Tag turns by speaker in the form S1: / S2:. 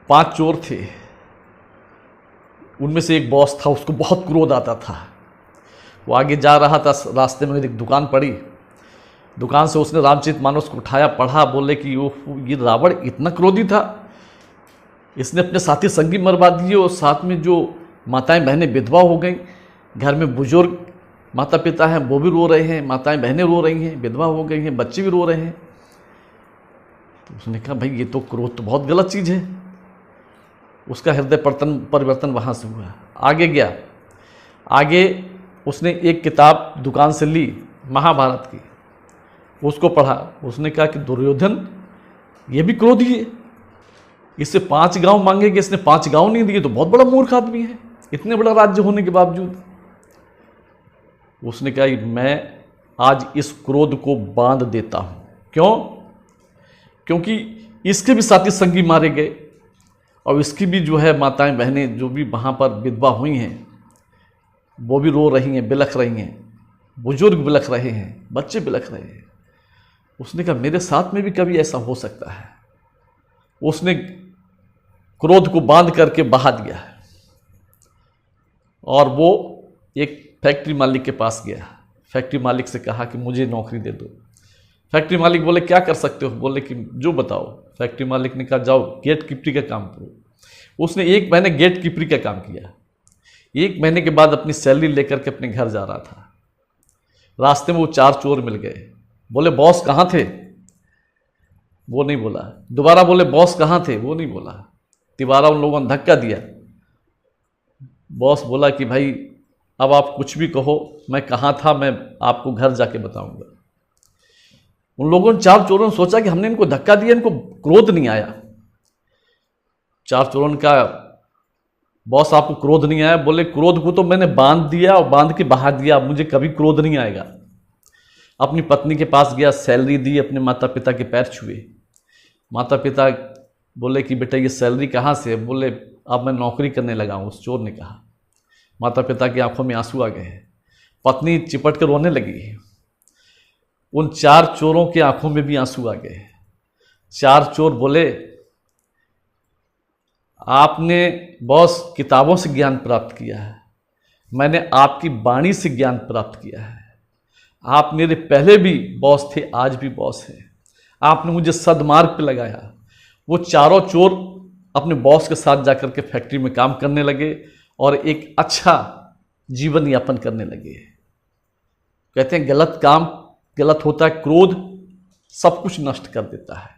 S1: 5 चोर थे। उनमें से एक बॉस था, उसको बहुत क्रोध आता था। वो आगे जा रहा था, रास्ते में एक दुकान पड़ी। दुकान से उसने रामचरितमानस को उठाया, पढ़ा। बोले कि ये रावण इतना क्रोधी था, इसने अपने साथी संगी मरवा दिए और साथ में जो माताएं बहनें विधवा हो गई। घर में बुजुर्ग माता पिता हैं, वो भी रो रहे हैं, माताएं बहनें रो रही हैं, विधवा हो गई हैं, बच्चे भी रो रहे हैं। तो उसने कहा भाई ये तो क्रोध तो बहुत गलत चीज़ है। उसका हृदय परिवर्तन वहाँ से हुआ। आगे गया, आगे उसने एक किताब दुकान से ली महाभारत की, उसको पढ़ा। उसने कहा कि दुर्योधन ये भी क्रोधी है, इससे 5 गांव मांगेगे, इसने 5 गांव नहीं दिए, तो बहुत बड़ा मूर्ख आदमी है, इतने बड़ा राज्य होने के बावजूद। उसने कहा मैं आज इस क्रोध को बांध देता हूं। क्यों? क्योंकि इसके भी साथी संगी मारे गए और इसकी भी जो है माताएं बहनें जो भी वहाँ पर विधवा हुई हैं वो भी रो रही हैं, बिलख रही हैं, बुजुर्ग बिलख रहे हैं, बच्चे बिलख रहे हैं। उसने कहा मेरे साथ में भी कभी ऐसा हो सकता है। उसने क्रोध को बांध करके बहा दिया और वो एक फैक्ट्री मालिक के पास गया। फैक्ट्री मालिक से कहा कि मुझे नौकरी दे दो। फैक्ट्री मालिक बोले क्या कर सकते हो? बोले कि जो बताओ। फैक्ट्री मालिक ने कहा जाओ गेट कीपरी का काम करो। उसने 1 महीने गेट कीपरी का काम किया। 1 महीने के बाद अपनी सैलरी लेकर के अपने घर जा रहा था। रास्ते में वो 4 चोर मिल गए। बोले बॉस कहाँ थे? वो नहीं बोला। दोबारा बोले बॉस कहाँ थे? वो नहीं बोला। तिबारा उन लोगों ने धक्का दिया। बॉस बोला कि भाई अब आप कुछ भी कहो, मैं कहाँ था मैं आपको घर जाके बताऊंगा। उन लोगों ने 4 चोरों ने सोचा कि हमने इनको धक्का दिया, इनको क्रोध नहीं आया। 4 चोरों ने कहा बॉस आपको क्रोध नहीं आया? बोले क्रोध को तो मैंने बांध दिया और बांध के बहा दिया, अब मुझे कभी क्रोध नहीं आएगा। अपनी पत्नी के पास गया, सैलरी दी, अपने माता पिता के पैर छुए। माता पिता बोले कि बेटा ये सैलरी कहाँ से? बोले अब मैं नौकरी करने लगा हूँ, उस चोर ने कहा। माता पिता की आंखों में आंसू आ गए। पत्नी चिपट कर रोने लगी। उन 4 चोरों की आंखों में भी आंसू आ गए। 4 चोर बोले आपने बॉस किताबों से ज्ञान प्राप्त किया है, मैंने आपकी वाणी से ज्ञान प्राप्त किया है। आप मेरे पहले भी बॉस थे, आज भी बॉस हैं। आपने मुझे सदमार्ग पे लगाया। वो चारों चोर अपने बॉस के साथ जाकर के फैक्ट्री में काम करने लगे और एक अच्छा जीवन यापन करने लगे। कहते हैं गलत काम गलत होता है, क्रोध सब कुछ नष्ट कर देता है।